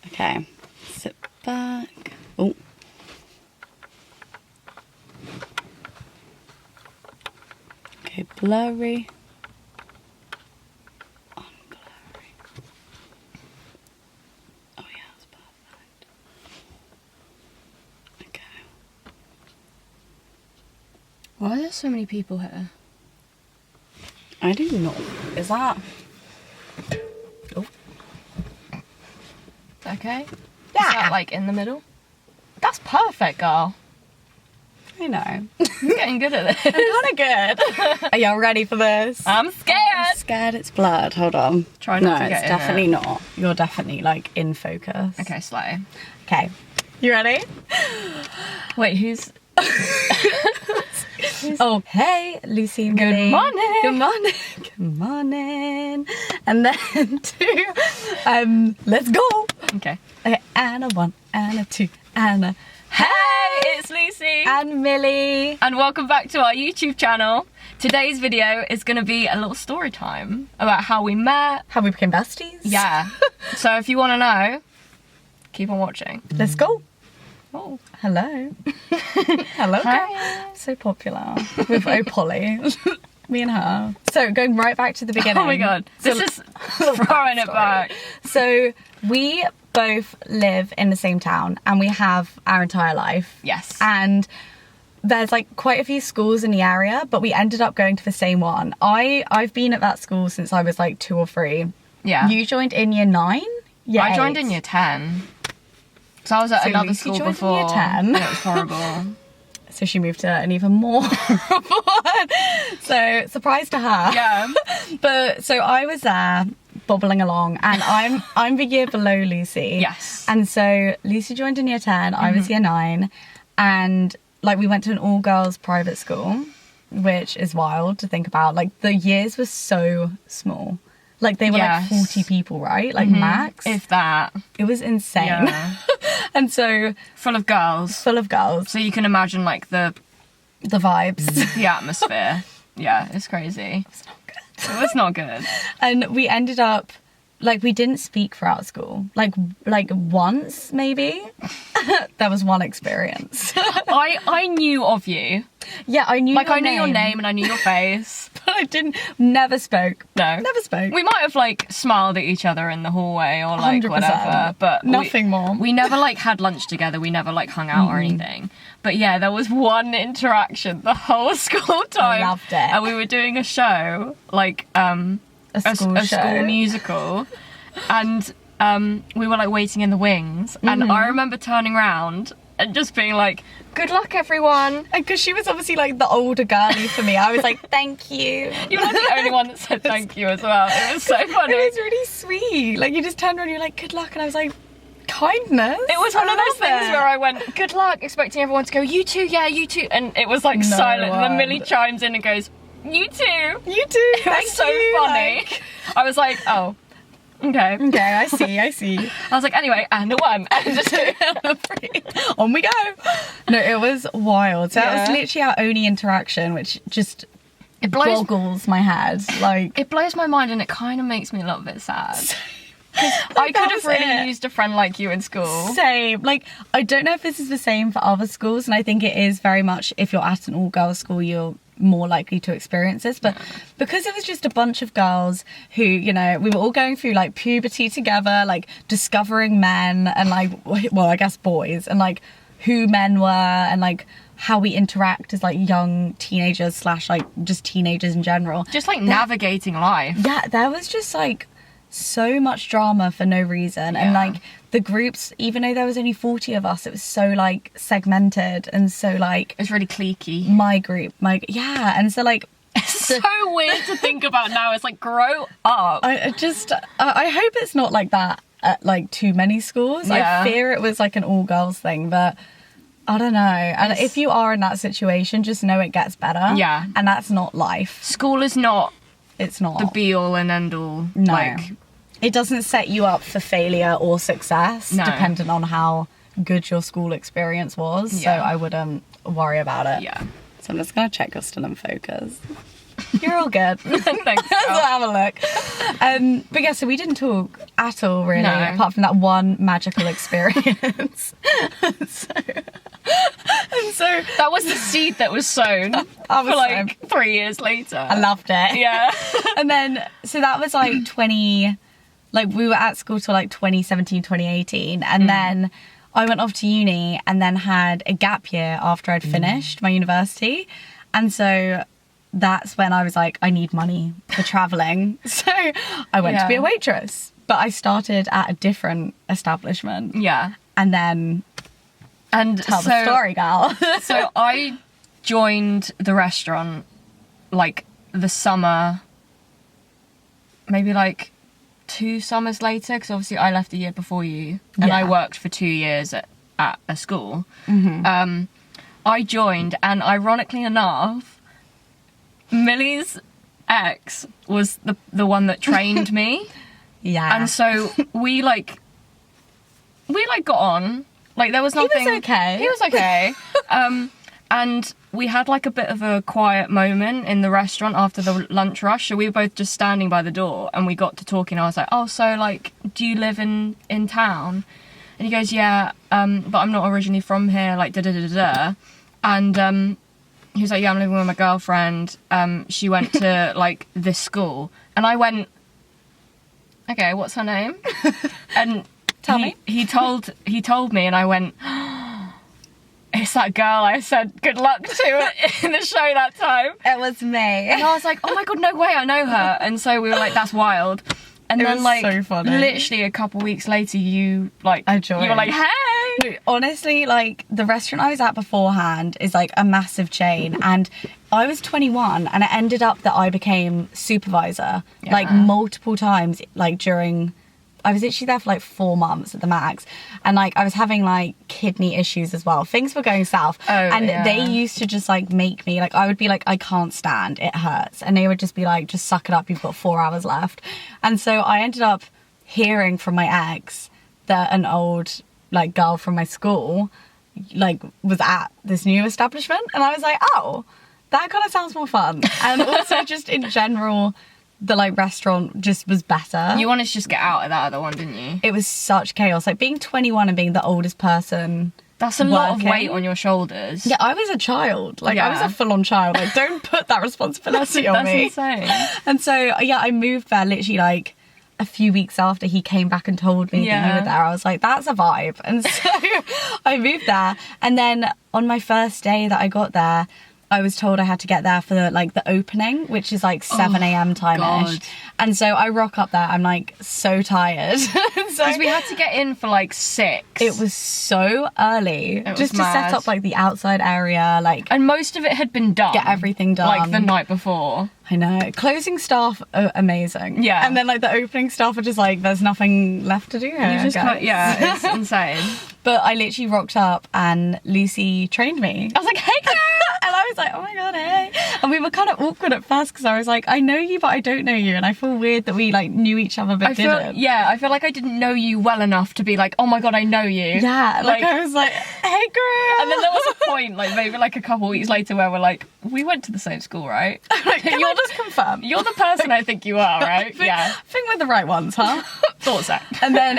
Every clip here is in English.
Okay, sit back. Oh. Okay, blurry. Unblurry. Oh yeah, that's perfect. Okay. Why are there so many people here? I do not. Is that? Oh. Okay. Yeah. Is that like in the middle? That's perfect, girl. I know. You're getting good at this. I'm kind of good. Are y'all ready for this? I'm scared. I'm scared it's blurred. Hold on. Try not to No, get it's in definitely not. You're definitely like in focus. Okay, slay. Okay. You ready? Wait, who's... Oh, hey, Lucie and Millie. Good morning. Good morning. Good morning. And then two. Let's go. Okay. Okay, and a one, and a two, and a Hey, it's Lucy. and Millie. And welcome back to our YouTube channel. Today's video is going to be a little story time about how we met. How we became besties. Yeah. So if you want to know, keep on watching. Let's go. Oh. Hello. Hello. Hi. So popular with Polly. Me and her. So going right back to the beginning. Oh my god. This is throwing it back. So we both live in the same town and we have our entire life. Yes. And there's like quite a few schools in the area, but we ended up going to the same one. I've been at that school since I was like 2 or 3. Yeah. You joined in year 9? Yeah. I joined in year 10. So I was at another Lucy school joined in before. year 10. And it was horrible. So she moved to an even more horrible one. So surprise to her. Yeah. But so I was there bobbling along and I'm the year below Lucy. Yes. And so Lucy joined in year 10, I was year 9, and like we went to an all girls private school, which is wild to think about. Like the years were so small. Like they were Yes. like 40 people, right? Like max. If that. It was insane. Yeah. And so Full of girls. full of girls, So you can imagine like the vibes. atmosphere. Yeah, it's crazy. It's not good. It was not good. And we ended up, like, we didn't speak throughout school. Like once, maybe. There was one experience. I knew of you. Yeah, I knew Like your I knew your name and I knew your face. but I never spoke. No. Never spoke. We might have like smiled at each other in the hallway or like 100%, whatever, but nothing more. We never like had lunch together. We never like hung out or anything. But yeah, there was one interaction the whole school time. Loved it. And we were doing a show, like A school show. school musical, and we were like waiting in the wings. And I remember turning around and just being like, "Good luck, everyone." And because she was obviously like the older girlie for me, I was like, thank you. You were the only one that said thank you as well. It was so funny. It was really sweet. Like you just turned around and you're like, good luck. And I was like, kindness. It was one of those I love things it. where I went, "Good luck," expecting everyone to go, "You too, yeah, you too," and it was like No silent. And then one. Millie chimes in and goes, "You too." You too. It was so funny. Like, I was like, "Oh, okay." okay, I see. I was like, "Anyway, and a one, and just On we go. No, it was wild. So that was Yeah. literally our only interaction, which just it blows. boggles my head. Like, It blows my mind, and it kind of makes me a little bit sad. I could have really used a friend like you in school. Same. Like, I don't know if this is the same for other schools, and I think it is very much if you're at an all-girls school, you're more likely to experience this. But because it was just a bunch of girls who, you know, we were all going through like puberty together, like discovering men and like, well, I guess boys, and like who men were and like how we interact as like young teenagers / like just teenagers in general. Just like navigating life. Yeah, there was just like so much drama for no reason. And Yeah. like the groups, even though there was only 40 of us, it was so like segmented and so like It's really cliquey. my group, yeah. And so like It's so weird to think about now. It's like, grow up. I hope it's not like that at like too many schools. Yeah. I fear it was like an all girls thing, but I don't know. And if you are in that situation, just know it gets better. Yeah. And that's not life. School is not It's not. the be all and end all. No. Like, It doesn't set you up for failure or success, No. depending on how good your school experience was. Yeah. So I wouldn't worry about it. yeah. So I'm just going to check you're still in focus. You're all good. Thanks. So girl. have a look. But yeah, so we didn't talk at all, really, No. apart from that one magical experience. so That was the seed that was sown was for like 3 years later. I loved it. Yeah. And then, so that was like we were at school till like 2017, 2018. And then I went off to uni and then had a gap year after I'd finished my university. And so that's when I was like, I need money for traveling. So I went to be a waitress. But I started at a different establishment. Yeah. And then tell so, the story, gal. So I joined the restaurant like the summer, maybe like 2 summers later, because obviously I left a year before you, and I worked for 2 years at a school. I joined, and ironically enough, Millie's ex was the one that trained me. Yeah. And so we got on. Like there was nothing. He was okay. He was okay. And we had like a bit of a quiet moment in the restaurant after the lunch rush. So we were both just standing by the door, and we got to talking. I was like, "Oh, so like, do you live in town?" And he goes, "Yeah, but I'm not originally from here." Like da da da da. And he was like, "Yeah, I'm living with my girlfriend. She went to like this school," and I went, "Okay, what's her name?" And Tell me. He told me, and I went, "It's that girl I said good luck to in the show that time." It was me. And I was like, "Oh my god, no way, I know her." And so we were like, "That's wild." And It then was like so funny. literally a couple weeks later, you I joined. you were like, "Hey." Honestly, like the restaurant I was at beforehand is like a massive chain, and I was 21 and it ended up that I became supervisor like multiple times, like during I was literally there for like 4 months at the max, and like I was having like kidney issues as well. Things were going south, and they used to just like make me like, I would be like, I can't stand, it hurts, and they would just be like, just suck it up, you've got 4 hours left. And so I ended up hearing from my ex that an old like girl from my school like was at this new establishment, and I was like, oh, that kind of sounds more fun. And also just in general, the like restaurant just was better. You wanted to just get out of that other one, didn't you? It was such chaos. Like being 21 and being the oldest person. That's a lot of working. weight on your shoulders. Yeah, I was a child. Like I was Yeah. a full-on child. Like don't put that responsibility on That's me. insane. And so yeah, I moved there literally like a few weeks after he came back and told me that you were there. I was like, that's a vibe. And so I moved there. And then on my first day that I got there, I was told I had to get there for the opening, which is like 7 a.m. time-ish. God. And so I rock up there. I'm like so tired. Because we had to get in for like 6. It was so early. was Just to mad. set up like the outside area, like And most of it had been done. get everything done. Like the night before. I know. Closing staff are amazing. Yeah. And then like the opening staff are just like, there's nothing left to do here. You just guys. can't, yeah, it's insane. But I literally rocked up and Lucy trained me. I was like, "Hey girl!" And I was like, oh my god, hey. And we were kind of awkward at first because I was like, I know you, but I don't know you. And I feel weird that we like knew each other but didn't. I feel like I didn't know you well enough to be like, "Oh my god, I know you." Yeah, like I was like, hey girl. And then there was a point, like maybe like a couple weeks later, where we're like, "We went to the same school, right?" like, can I just confirm? You're the person I think you are, right? I think we're the right ones, huh? Thought so. And then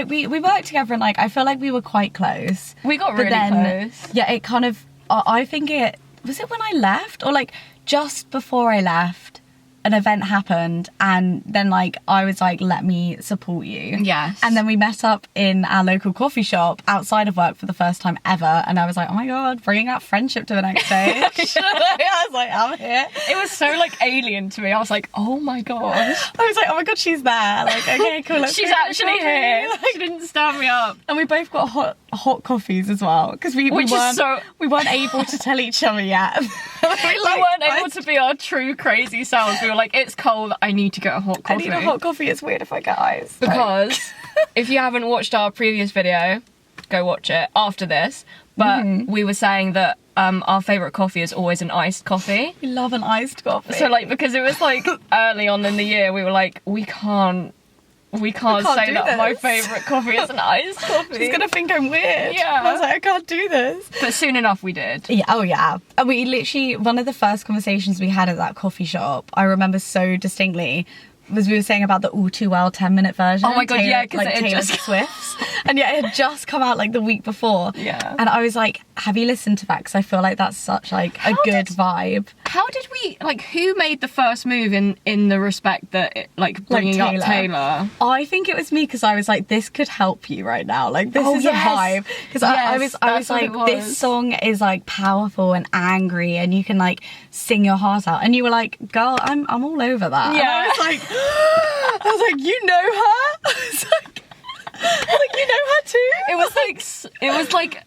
we worked together and like I feel like we were quite close. We got But really then, close. yeah, it kind of, I think it, was it when I left? Or like just before I left, an event happened and then like I was like, let me support you. Yes. And then we met up in our local coffee shop outside of work for the first time ever, and I was like, oh my god, bringing that friendship to the next stage. I was like, I'm here. It was so like alien to me. I was like, "Oh my gosh, I was like, oh my god, she's there. Like, okay, cool. Let's she's go get actually coffee. here." She didn't stand me up. And we both got hot coffees as well because we Which is we weren't able to tell each other yet. We weren't able to be our true crazy selves. We were like, "It's cold. I need to get a hot I coffee." need a hot coffee. It's weird if I get ice. Because if you haven't watched our previous video, go watch it after this. But we were saying that our favourite coffee is always an iced coffee. We love an iced coffee. So like, because it was like early on in the year, we were like, we can't we can't can't say do that my this. favourite coffee is an iced coffee. She's gonna think I'm weird. Yeah. I was like, I can't do this. But soon enough we did. Yeah, oh yeah. And we literally, one of the first conversations we had at that coffee shop, I remember so distinctly, was we were saying about the All Too Well 10-minute version. Oh my God, yeah, 'cause like it had Taylor just- Swift's. And yeah, it had just come out like the week before. Yeah. And I was like, have you listened to that? Because I feel like that's such like a good vibe. How did we, like, who made the first move in the respect that, it, like, bringing up Taylor? I think it was me because I was like, this could help you right now. Like, this Oh, is yes. a vibe. Because I Yes, was that's what like, it was. this song is like powerful and angry, and you can like sing your heart out. And you were like, girl, I'm all over that. And Yeah. I was like, you know her? I was like, you know her too? It was like,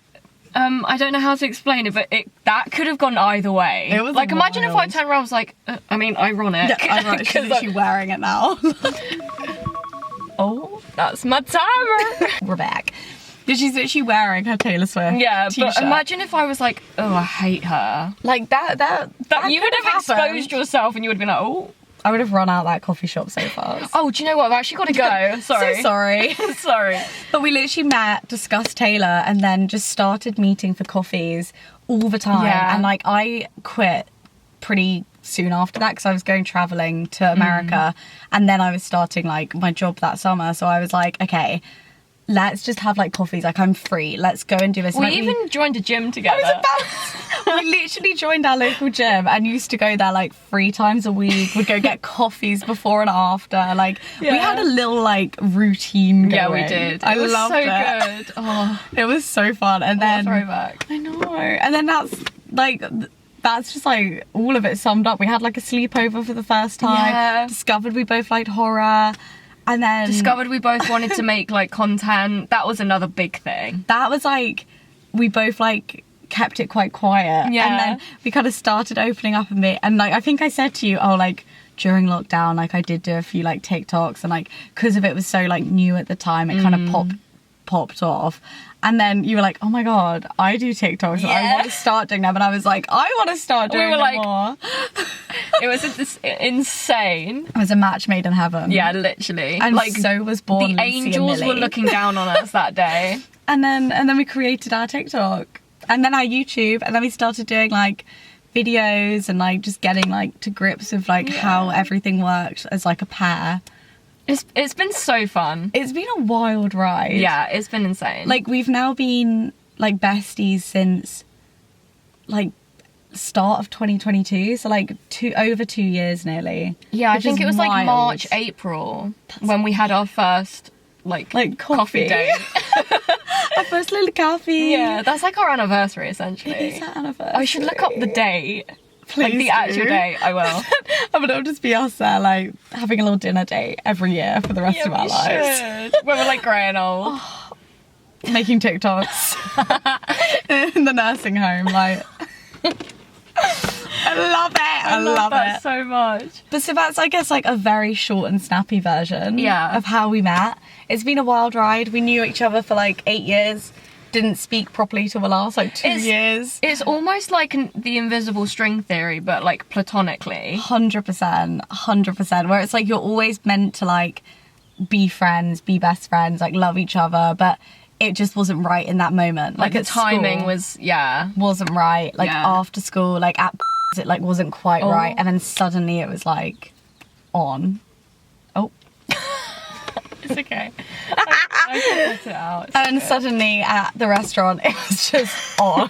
I don't know how to explain it, but that could have gone either way. It was like, imagine if I wild. turned around and was like, I mean, ironic. Yeah, I'm right. She's 'Cause literally wearing it now. oh, that's my timer. We're back. She's literally wearing her Taylor Swift Yeah, t-shirt. but imagine if I was like, oh, I hate her. like that You would have exposed yourself and you would have been like, oh. I would have run out that coffee shop so fast. Oh, do you know what? I've actually got to go. Sorry. So sorry. Sorry. But we literally met, discussed Taylor, and then just started meeting for coffees all the time. Yeah. And like I quit pretty soon after that because I was going traveling to America, and then I was starting like my job that summer. So I was like, okay, let's just have like coffees. Like, I'm free. Let's go and do this. We Like, even joined a gym together. we literally joined our local gym and used to go there like 3 times a week. We'd go get coffees before and after. Like, we Yeah. had a little like routine going. Yeah, we did. I it was loved so it. good. Oh, It was so fun. And then throwback. I know. And then that's just like all of it summed up. We had like a sleepover for the first time. Yeah. Discovered we both liked horror. And then Discovered we both wanted to make like content. That was another big thing. that was like, we both like kept it quite quiet. Yeah. And then we kind of started opening up a bit. And like, I think I said to you, oh, like during lockdown, like I did do a few like TikToks, and like, because of it was so like new at the time, it kind of popped off. And then you were like, oh my God, I do TikToks. And I Yeah. want to start doing them. And I was like, I want to start doing were them like- more. It was this insane. It was a match made in heaven. Yeah, literally. And like so was born the Lucie and angels were Millie. looking down on us that day. And then we created our TikTok, and then our YouTube, and then we started doing like videos and like just getting like to grips with like how everything works as like a pair. It's been so fun. It's been a wild ride. Yeah, it's been insane. Like, we've now been like besties since like start of 2022, so like over 2 years nearly. yeah, I which think is it was like wild. March, April when we had our first like coffee date. Our first little coffee. Yeah, that's like our anniversary essentially. It is our anniversary. I should look up the date. Please Like the actual do. date, I will. I mean, it'll just be us there, like, having a little dinner date every year for the rest of our lives. When we're like grey and old. Making TikToks in the nursing home, like. I love it. I love that it. so much. But so that's, I guess, like a very short and snappy version Yeah. of how we met. It's been a wild ride. We knew each other for like 8 years. Didn't speak properly till the last like 2 years. It's almost like the invisible string theory, but like platonically. 100%, where it's like you're always meant to like be friends, be best friends, like love each other, but it just wasn't right in that moment. Like the at timing school wasn't right. Like Yeah. after school, like at it like wasn't quite Oh. right, and then suddenly it was like on. Oh, It's okay. I can put it out. and then suddenly at the restaurant it was just on.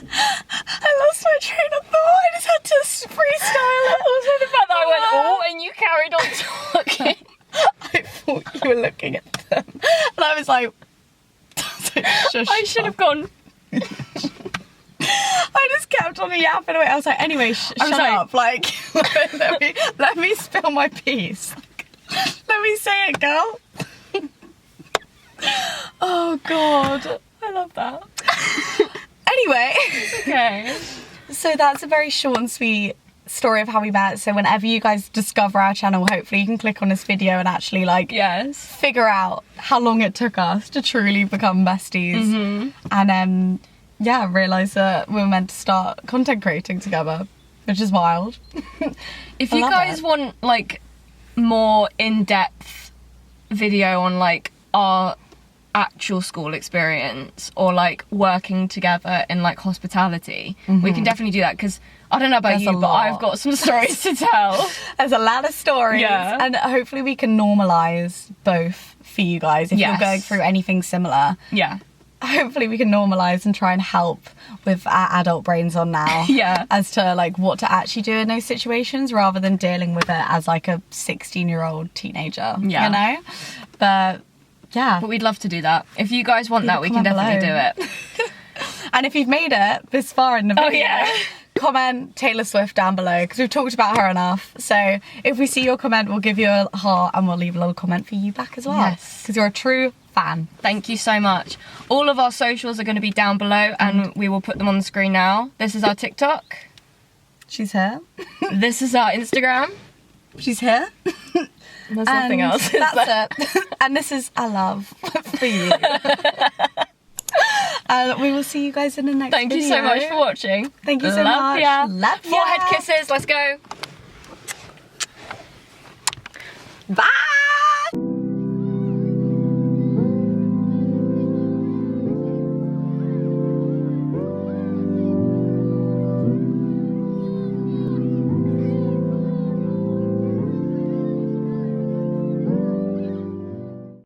I lost my train of thought. I just had to freestyle it. Also the fact that I went, oh, and you carried on talking. I thought you were looking at them, and I was like, shush. I should have gone. I just kept on yapping away. I was like, anyway, shut like- up. Like, let me spill my piece. Let me say it, girl. Oh, God. I love that. Anyway, Okay. so that's a very short and sweet story of how we met. So whenever you guys discover our channel, hopefully you can click on this video and actually like Yes. figure out how long it took us to truly become besties. Mm-hmm. And yeah, realised that we were meant to start content creating together, which is wild. If I you love guys it. want like more in-depth video on like our actual school experience or like working together in like hospitality, we can definitely do that, because I don't know about There's you, a but lot. I've got some stories to tell. There's a lot of stories, Yeah. and hopefully we can normalise both for you guys if Yes. you're going through anything similar. Yeah. Hopefully we can normalise and try and help with our adult brains on now. Yeah. As to like what to actually do in those situations rather than dealing with it as like a 16-year-old teenager. Yeah. You know? But yeah. But we'd love to do that. If you guys want that, we can comment definitely below. do it. And if you've made it this far in the video, yeah. comment Taylor Swift down below, because we've talked about her enough. So if we see your comment, we'll give you a heart and we'll leave a little comment for you back as well. Yes. Because you're a true fan. Thank you so much. All of our socials are going to be down below and we will put them on the screen now. This is our TikTok. She's here. This is our Instagram. She's here. There's nothing And else. is there? That's it. And this is our love for you. And we will see you guys in the next Thank you video. so much for watching. Thank you so Love much. ya. Love ya. Forehead kisses. Let's go. Bye.